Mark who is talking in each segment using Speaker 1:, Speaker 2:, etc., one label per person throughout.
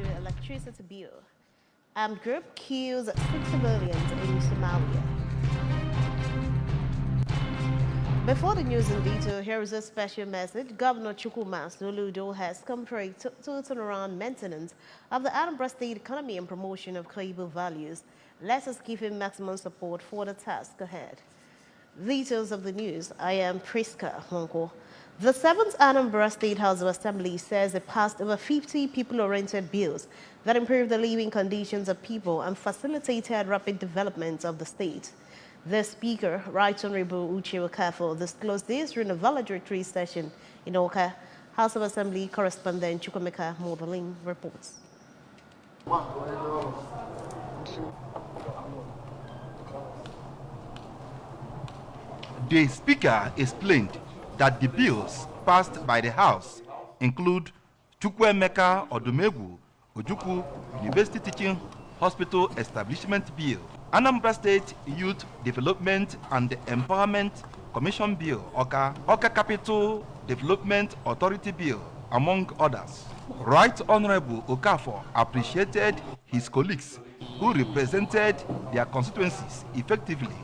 Speaker 1: to electricity bill. Armed group kills 60 millions in Somalia. Before the news in detail, here is a special message. Governor Chukwuma Soludo has come for a total turnaround maintenance of the Anambra State economy and promotion of credible values. Let us give him maximum support for the task ahead. Details of the news. I am Priska Honko. The 7th Anambra State House of Assembly says it passed over 50 people-oriented bills that improve the living conditions of people and facilitated rapid development of the state. The Speaker, Right Honorable Uche Okafo, disclosed this during a valedictory session in Oka. House of Assembly correspondent Chukwemeka Modeling reports.
Speaker 2: The Speaker explained that the bills passed by the House include Chukwemeka Odumegwu Ojukwu University Teaching Hospital Establishment Bill, Anambra State Youth Development and Empowerment Commission Bill, Oka Capital Development Authority Bill, among others. Right Honorable Okafor appreciated his colleagues who represented their constituencies effectively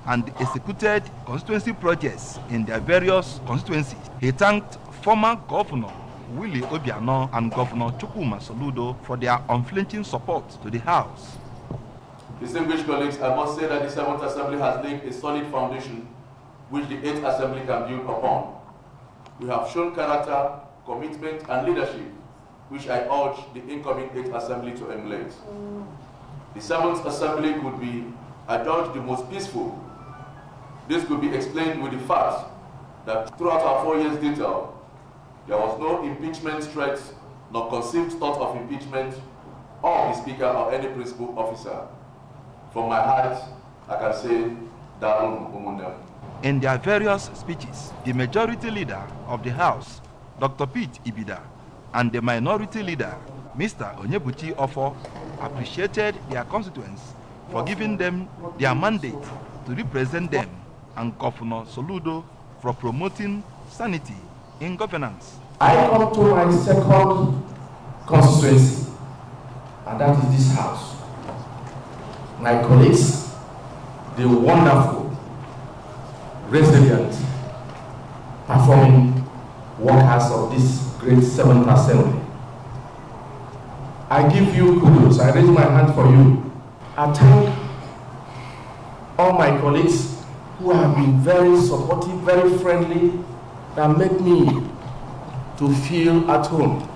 Speaker 2: and executed constituency projects in their various constituencies. He thanked former Governor Willie Obiano and Governor Chukwuma Soludo for their unflinching support to the House.
Speaker 3: Distinguished colleagues, I must say that the 7th Assembly has laid a solid foundation which the 8th Assembly can build upon. We have shown character, commitment, and leadership, which I urge the incoming 8th Assembly to emulate. The 7th Assembly could be adjudged the most peaceful. This could be explained with the fact that throughout our 4 years detail, there was no impeachment threat nor conceived thought of impeachment of the Speaker or any principal officer. From my heart, I can say, Darun Umunem.
Speaker 2: In their various speeches, the majority leader of the House, Dr. Pete Ibida, and the minority leader, Mr. Onyebuchi Ofo, appreciated their constituents for giving them their mandate to represent them, and Governor Soludo for promoting sanity in governance.
Speaker 4: I come to my second constituency, and that is this House. My colleagues, the wonderful, resilient, performing workers of this great 7th Assembly. I give you kudos. I raise my hand for you. I thank all my colleagues who have been very supportive, very friendly, that make me to feel at home.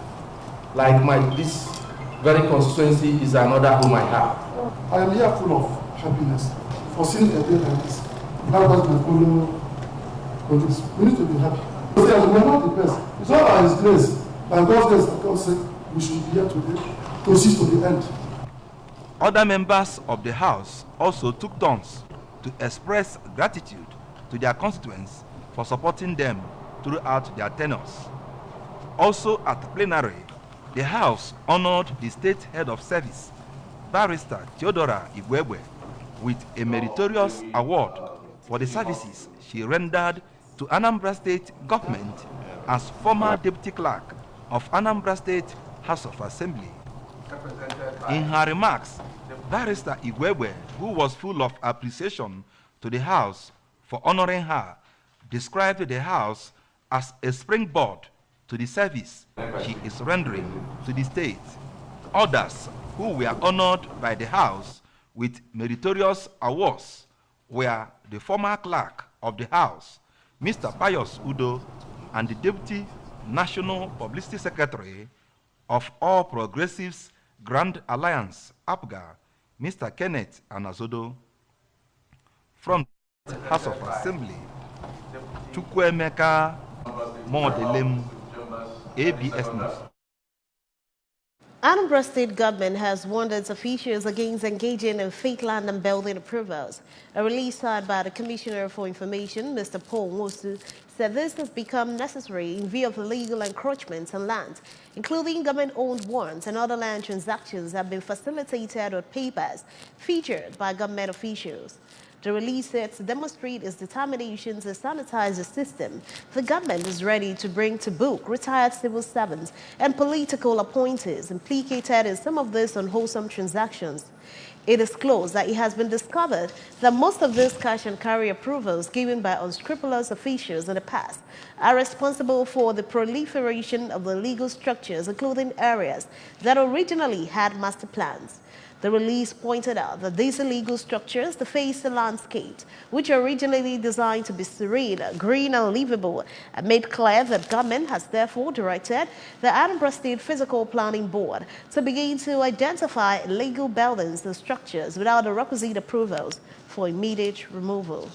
Speaker 4: Like this very constituency is another home I have.
Speaker 5: I am here full of happiness for seeing a day like this. That was my fellow colleagues. We need to be happy. We are not the best. It's all by His grace. By God's grace, like God said, we should be here today to see to the end.
Speaker 2: Other members of the House also took turns to express gratitude to their constituents for supporting them throughout their tenures. Also at plenary, the House honored the State Head of Service, Barrister Theodora Igwebwe, with a meritorious award for the services she rendered to Anambra State government as former Deputy Clerk of Anambra State House of Assembly. In her remarks, Barrister Igwebwe, who was full of appreciation to the House for honoring her, described the House as a springboard to the service she is rendering to the state. Others who were honored by the House with meritorious awards were the former clerk of the House, Mr. Pius Udo, and the Deputy National Publicity Secretary of All Progressives Grand Alliance, APGA, Mr. Kenneth Anazodo. From the House of Assembly, Chukwemeka Modelem, ABS News.
Speaker 1: Anambra State government has warned its officials against engaging in fake land and building approvals. A release signed by the Commissioner for Information, Mr. Paul Wosu, said this has become necessary in view of illegal encroachments on land, including government-owned warrants and other land transactions have been facilitated with papers featured by government officials. The release said to demonstrate its determination to sanitize the system, the government is ready to bring to book retired civil servants and political appointees implicated in some of these unwholesome transactions. It is close that it has been discovered that most of these cash and carry approvals given by unscrupulous officials in the past are responsible for the proliferation of the legal structures, including areas that originally had master plans. The release pointed out that these illegal structures deface the landscape, which are originally designed to be serene, green, and livable, and made clear that government has therefore directed the Anambra State Physical Planning Board to begin to identify illegal buildings and structures without the requisite approvals for immediate removal.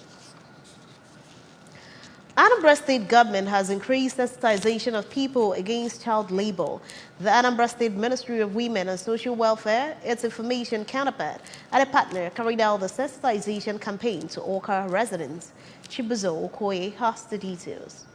Speaker 1: Anambra State government has increased sensitization of people against child labor. The Anambra State Ministry of Women and Social Welfare, its information counterpart, and a partner carried out the sensitization campaign to Oka residents. Chibuzo Okoye has the details.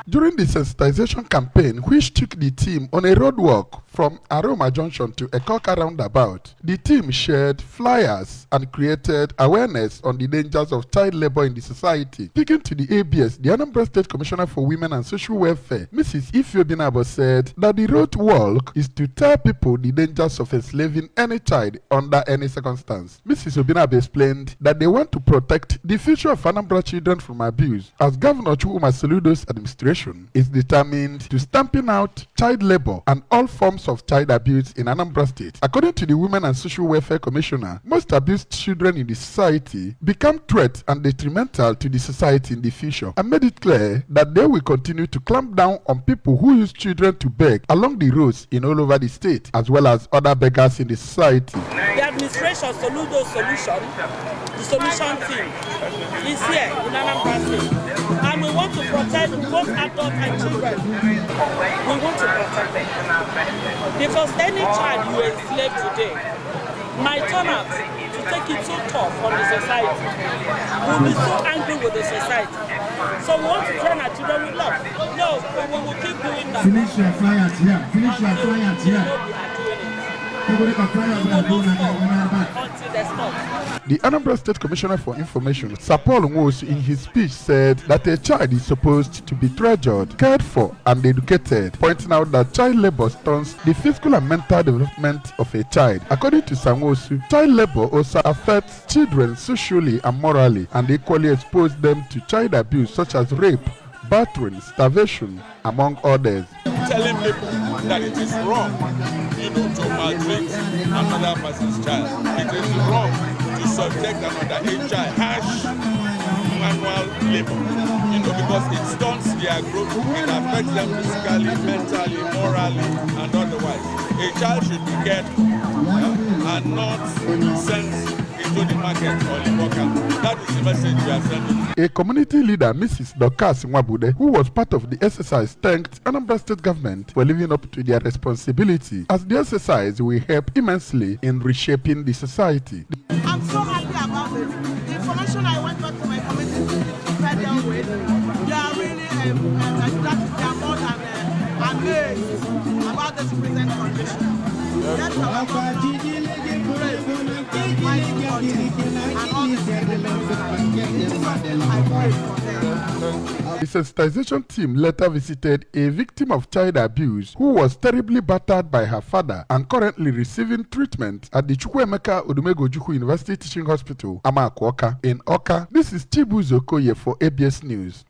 Speaker 6: During the sensitization campaign, which took the team on a road walk from Aroma Junction to Ekoka roundabout, the team shared flyers and created awareness on the dangers of child labor in the society. Speaking to the ABS, the Anambra State Commissioner for Women and Social Welfare, Mrs. Ifeobinabo, said that the road walk is to tell people the dangers of enslaving any child under any circumstance. Mrs. Obinabo explained that they want to protect the future of Anambra children from abuse, as Governor Chukwuma Soludo's administration is determined to stamping out child labor and all forms of child abuse in Anambra State. According to the Women and Social Welfare Commissioner, most abused children in the society become threats and detrimental to the society in the future, and made it clear that they will continue to clamp down on people who use children to beg along the roads in all over the state, as well as other beggars in the society.
Speaker 7: The administration Soludo solution, the solution team, is here in Anambra State. And we want to protect both adults and children. We want to protect them. Because any child you enslave today might turn out to take it so tough on the society. We'll be so angry with the society. So we want to train our children with love. No, we will keep doing that.
Speaker 8: Finish your flyers here. Finish your flyers here.
Speaker 6: The Anambra State Commissioner for Information, Sapol Nwosu, in his speech said that a child is supposed to be treasured, cared for, and educated, pointing out that child labor stunts the physical and mental development of a child. According to Sanwosu, child labor also affects children socially and morally, and equally exposes them to child abuse such as rape, battering, starvation, among others.
Speaker 9: Telling people that it is wrong, to maltreat another person's child. It is wrong to subject an underage child harsh manual labor, because it stunts their growth, it affects them physically, mentally, morally, and otherwise. A child should be cared for and not sent into the market or the worker. That is the message we are sending.
Speaker 6: A community leader, Mrs. Dorcas Nwabude, who was part of the exercise, thanked Anambra State government for living up to their responsibility, as the exercise will help immensely in reshaping the society.
Speaker 10: I'm so happy about it. The information I went back to my community to fed them with, they are really they are more than amazed about this present condition. That's our government.
Speaker 6: The sensitization team later visited a victim of child abuse who was terribly battered by her father and currently receiving treatment at the Chukwuemeka Odumegwu University Teaching Hospital, Amakoka, in Oka. This is Chibuzo Okoye for ABS News.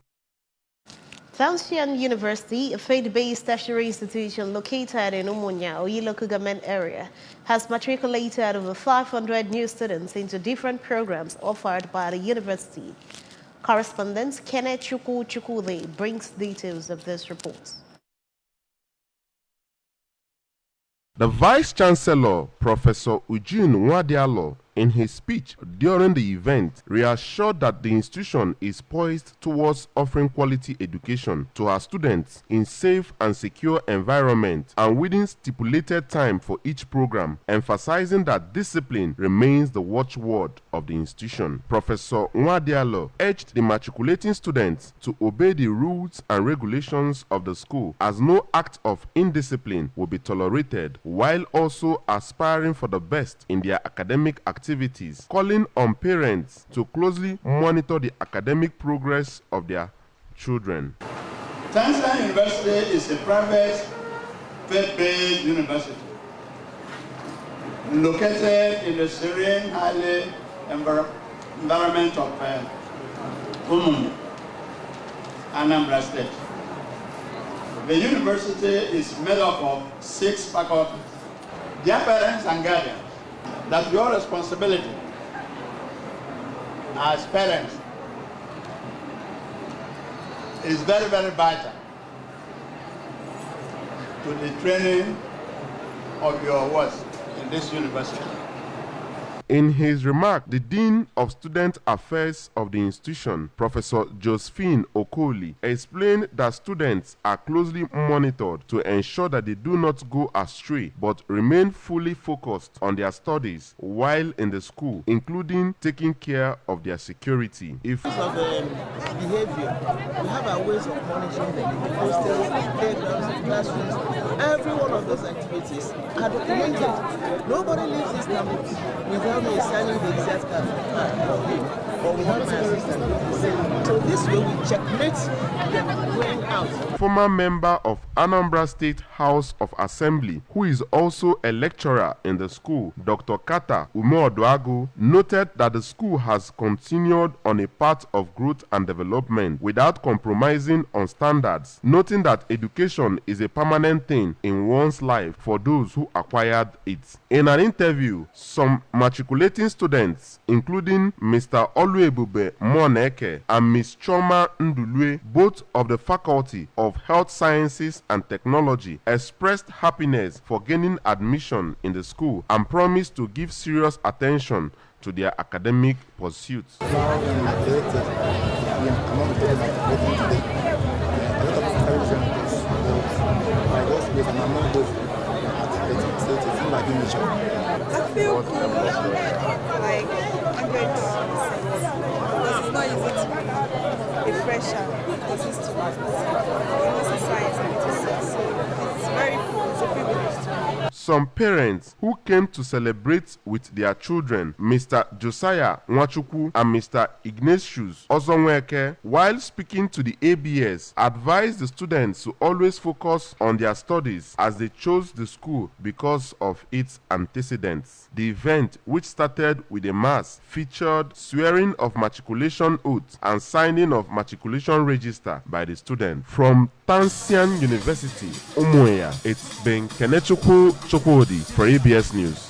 Speaker 1: Townshend University, a faith-based tertiary institution located in Umunya, Oyi local government area, has matriculated over 500 new students into different programs offered by the university. Correspondent Kenneth Chukwude brings details of this report.
Speaker 11: The Vice-Chancellor, Professor Eugene Nwadialo,
Speaker 4: In his speech during the event, reassured that the institution is poised towards offering quality education to her students in safe and secure environment and within stipulated time for each program, emphasizing that discipline remains the watchword of the institution. Professor Nwadialo urged the matriculating students to obey the rules and regulations of the school, as no act of indiscipline will be tolerated, while also aspiring for the best in their academic activities, calling on parents to closely monitor the academic progress of their children.
Speaker 8: Tanzania University is a private, faith-based university located in the serene, highly environment of Umundu, Anambra State. The university is made up of 6 faculties. Dear parents and guardians, that your responsibility as parents is very, very vital to the training of your words in this university.
Speaker 4: In his remark, the Dean of Student Affairs of the institution, Professor Josephine Okoli, explained that students are closely monitored to ensure that they do not go astray but remain fully focused on their studies while in the school, including taking care of their security. If
Speaker 10: of behavior, we have our ways of monitoring them, the hostels, the playgrounds, the classrooms. Every one of those activities are documented. Nobody leaves this campus without me signing the exact card or without my assistant. So this way we checkmate them going out.
Speaker 4: Former member of Anambra State House of Assembly, who is also a lecturer in the school, Dr. Kata Umeoduagu, noted that the school has continued on a path of growth and development without compromising on standards, noting that education is a permanent thing in one's life for those who acquired it. In an interview, some matriculating students, including Mr. Oluebube Moneke and Ms. Choma Ndulue, both of the Faculty of Health Sciences and Technology, expressed happiness for gaining admission in the school and promised to give serious attention to their academic pursuits.
Speaker 11: I feel good, like 100%, because it's not easy to be a fresher because it's too much. It's science and it's so it's very cool, it's a privilege to me.
Speaker 4: Some parents who came to celebrate with their children, Mr. Josiah Nwachukwu and Mr. Ignatius Ozonweke, while speaking to the ABS, advised the students to always focus on their studies as they chose the school because of its antecedents. The event, which started with a mass, featured swearing of matriculation oaths and signing of matriculation register by the student. From Tansian University, Umuya, it's been Kenechukwu Chukwudi for ABS News.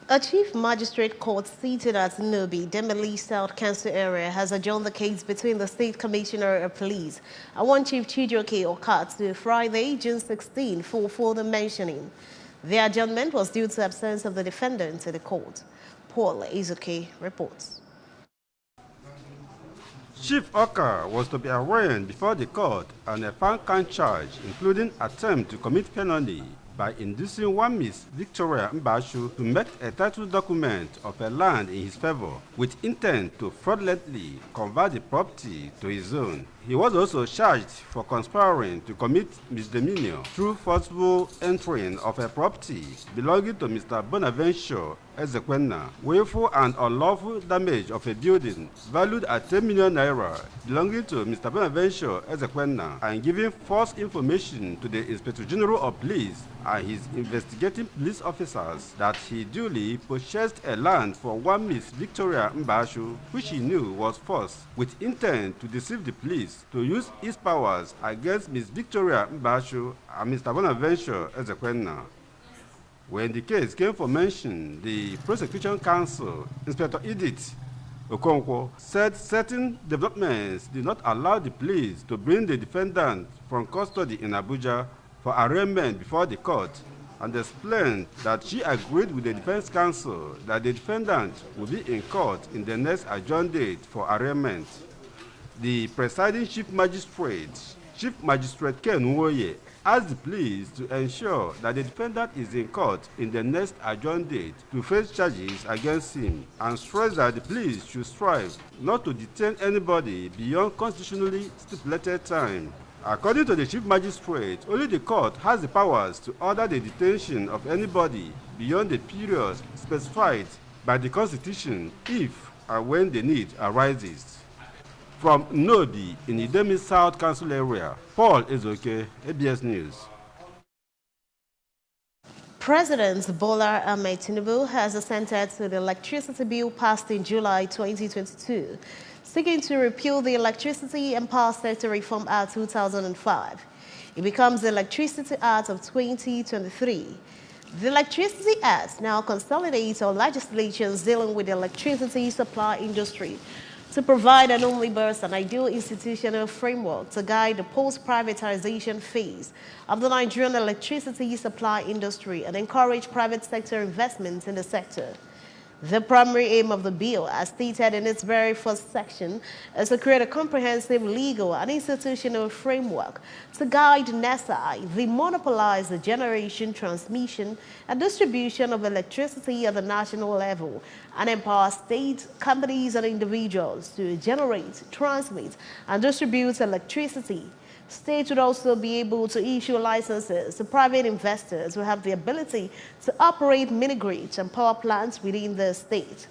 Speaker 1: A chief magistrate court seated at Nobi, Demili South Council area, has adjourned the case between the State Commissioner of Police and one Chief Chijioke Okat to Friday, June 16 for further mentioning. The adjournment was due to absence of the defendant in the court. Paul Izuke reports.
Speaker 12: Chief Oka was to be arraigned before the court on a five-count charge, including attempt to commit felony by inducing one Miss Victoria Mbashu to make a title document of a land in his favor with intent to fraudulently convert the property to his own. He was also charged for conspiring to commit misdemeanor through forcible entering of a property belonging to Mr. Bonaventure Ezekwena, willful and unlawful damage of a building valued at 10 million naira belonging to Mr. Bonaventure Ezekwena, and giving false information to the Inspector General of Police and his investigating police officers that he duly purchased a land for one Miss Victoria Mbashu, which he knew was false, with intent to deceive the police to use his powers against Miss Victoria Mbashu and Mr. Bonaventure Ezekwena. When the case came for mention, the prosecution counsel, Inspector Edith Okonkwo, said certain developments did not allow the police to bring the defendant from custody in Abuja for arraignment before the court, and explained that she agreed with the defense counsel that the defendant will be in court in the next adjourned date for arraignment. The presiding Chief Magistrate Ken Nwoye, asked the police to ensure that the defendant is in court in the next adjourned date to face charges against him, and stressed that the police should strive not to detain anybody beyond constitutionally stipulated time. According to the Chief Magistrate, only the court has the powers to order the detention of anybody beyond the period specified by the Constitution if and when the need arises. From Nodi in Idemi South Council area, Paul Ezoke, ABS News.
Speaker 1: President Bola Ahmed Tinubu has assented to the electricity bill passed in July 2022, seeking to repeal the Electricity and Power Sector Reform Act 2005. It becomes the Electricity Act of 2023. The Electricity Act now consolidates all legislations dealing with the electricity supply industry to provide an omnibus and ideal institutional framework to guide the post-privatization phase of the Nigerian electricity supply industry and encourage private sector investments in the sector. The primary aim of the bill, as stated in its very first section, is to create a comprehensive legal and institutional framework to guide NESI, the monopolize the generation, transmission, and distribution of electricity at the national level, and empower state, companies, and individuals to generate, transmit, and distribute electricity. States would also be able to issue licenses to private investors who have the ability to operate mini-grids and power plants within the state.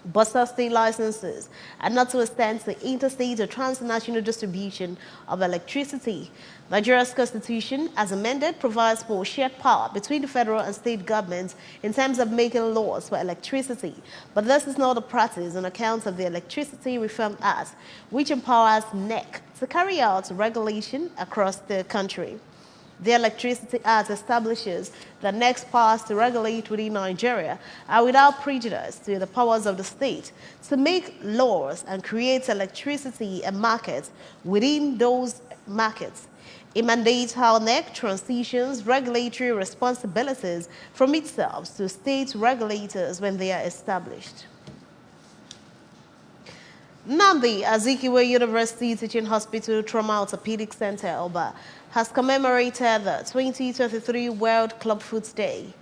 Speaker 1: Buster state licenses and not to extend to interstate or transnational distribution of electricity. Nigeria's constitution, as amended, provides for shared power between the federal and state governments in terms of making laws for electricity. But this is not the practice on account of the Electricity Reform Act, which empowers NEC to carry out regulation across the country. The Electricity Act establishes that NEC's powers to regulate within Nigeria are without prejudice to the powers of the state to make laws and create electricity and markets within those markets. It mandates how NEC transitions regulatory responsibilities from itself to state regulators when they are established. Nnamdi Azikiwe University Teaching Hospital Trauma Orthopedic Center, Oba, has commemorated the 2023 World Club Foot Day.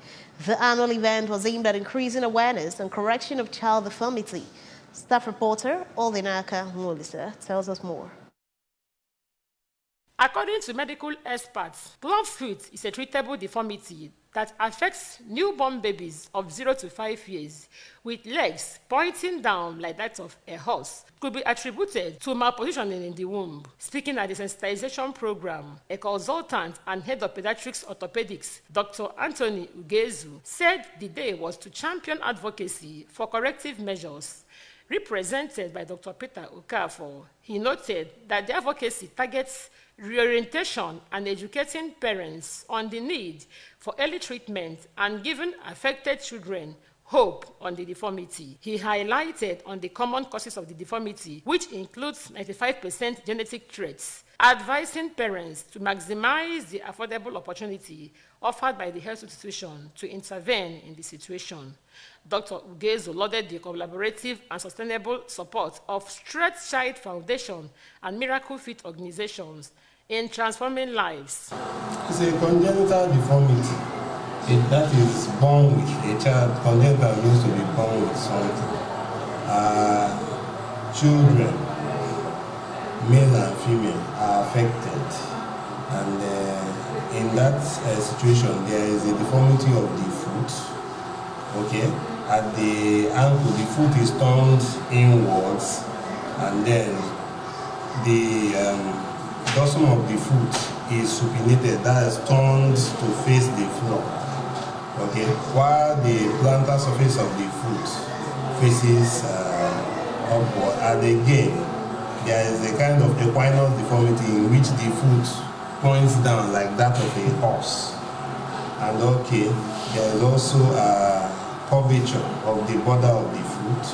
Speaker 1: The annual event was aimed at increasing awareness and correction of child deformity. Staff reporter Olinaka Mulisa tells us more.
Speaker 13: According to medical experts, clubfoot is a treatable deformity that affects newborn babies of 0 to 5 years with legs pointing down like that of a horse. Could be attributed to malpositioning in the womb. Speaking at the sensitization program, a consultant and head of pediatrics orthopedics, Dr. Anthony Ugezu, said the day was to champion advocacy for corrective measures. Represented by Dr. Peter Okafor, he noted that the advocacy targets reorientation and educating parents on the need for early treatment and giving affected children hope on the deformity. He highlighted on the common causes of the deformity, which includes 95% genetic traits, advising parents to maximize the affordable opportunity offered by the health institution to intervene in the situation. Dr. Ugezu lauded the collaborative and sustainable support of Stretch Child Foundation and Miracle Fit organizations in transforming lives.
Speaker 14: It's a congenital deformity. That is born with a child. Congenital means to be born with something. Children, male and female, are affected. And in that situation, there is a deformity of the foot. Okay? At the ankle, the foot is turned inwards, and then the dorsum of the foot is supinated, that is turned to face the floor. Okay, while the plantar surface of the foot faces upward, and again, there is a kind of equinal deformity in which the foot points down like that of a horse. And okay, there is also a curvature of the border of the foot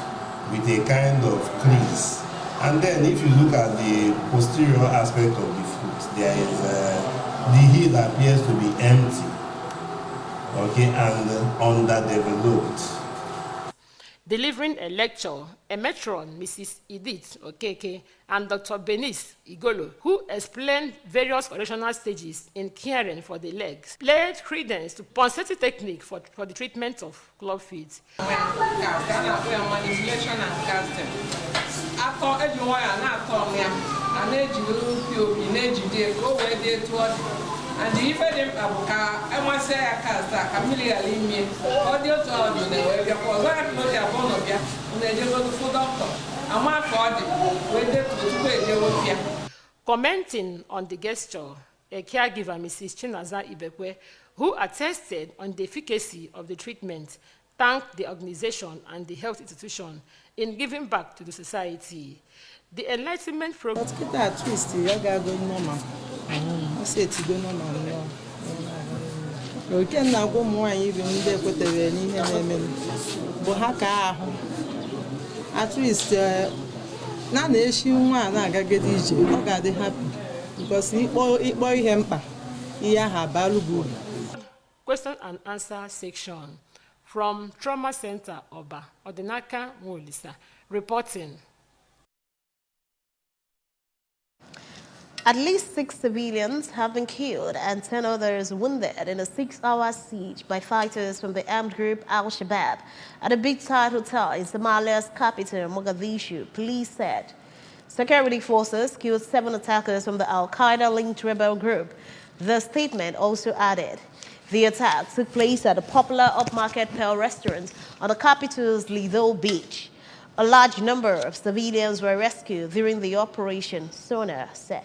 Speaker 14: with a kind of crease. And then if you look at the posterior aspect of the foot, there is the heel appears to be empty. okay, and underdeveloped.
Speaker 13: Delivering a lecture, a matron, Mrs. Edith Okeke, and Dr. Benis Igolo, who explained various correctional stages in caring for the legs, laid credence to pulsating technique for the treatment of club feet.
Speaker 15: Manipulation and casting. After everyone and after me, and age you go where they told. And if I didn't have I must say I cast a familiarly me, audio to audio, because I have not their bone of ya, and they go to food doctor. And my body, where they put away.
Speaker 13: Commenting on the gesture, a caregiver, Mrs. Chinaza Ibekwe, who attested on the efficacy of the treatment, thanked the organization and the health institution in giving back to the society. The Enlightenment Program.
Speaker 16: I said to go on. You can now go more even if they put the Bohaka. At least, none issue one, I get easy. I got happy because it boy hemper. Yeah, Balubu.
Speaker 13: Question and answer section from Trauma Center Oba, Odinaka Mulisa, reporting.
Speaker 1: At least 6 civilians have been killed and 10 others wounded in a 6-hour siege by fighters from the armed group Al-Shabaab at a big-tide hotel in Somalia's capital, Mogadishu, police said. Security forces killed 7 attackers from the Al-Qaeda-linked rebel group. The statement also added, the attack took place at a popular upmarket Pearl restaurant on the capital's Lido Beach. A large number of civilians were rescued during the operation, Sona said.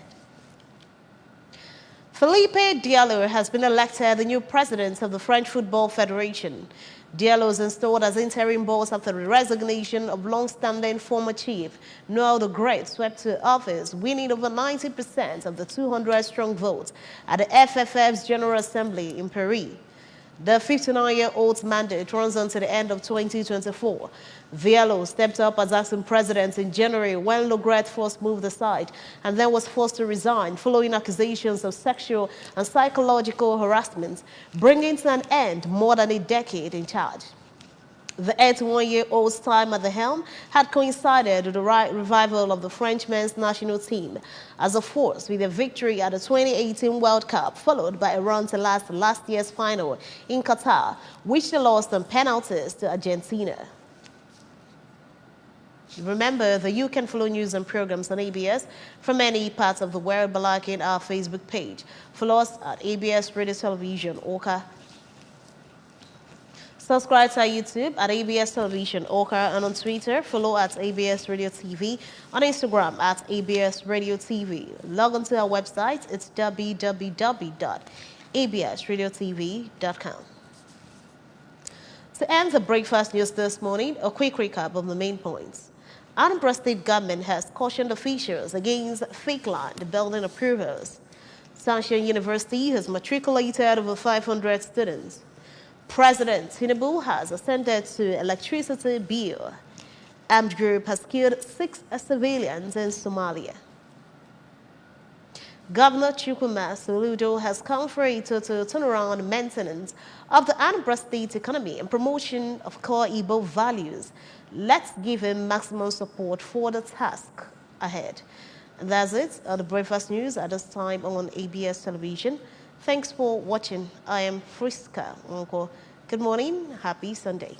Speaker 1: Felipe Diallo has been elected the new president of the French Football Federation. Diallo is installed as interim boss after the resignation of long-standing former chief Noel the Great swept to office, winning over 90% of the 200-strong vote at the FFF's General Assembly in Paris. The 59-year-old's mandate runs until the end of 2024. Diallo stepped up as acting president in January when Le Gret first moved aside and then was forced to resign following accusations of sexual and psychological harassment, bringing to an end more than a decade in charge. The 81-year-old's time at the helm had coincided with the revival of the French men's national team as a force with a victory at the 2018 World Cup, followed by a run to last year's final in Qatar, which they lost on penalties to Argentina. Remember that you can follow news and programs on ABS from any parts of the world by liking our Facebook page. Follow us at ABS Radio Television, Oka. Subscribe to our YouTube at ABS Television, Oka, and on Twitter, follow at ABS Radio TV, on Instagram at ABS Radio TV. Log on to our website, it's www.absradiotv.com. To end the breakfast news this morning, a quick recap of the main points. Anambra State government has cautioned officials against fake land building approvals. Sunshine University has matriculated over 500 students. President Tinubu has ascended to electricity bill. Armed group has killed 6 civilians in Somalia. Governor Chukwuma Soludo has called for a total turnaround maintenance of the Anambra State economy and promotion of core Igbo values. Let's give him maximum support for the task ahead. And that's it on the Breakfast News at this time on ABS Television. Thanks for watching. I am Friska Onko. Good morning. Happy Sunday.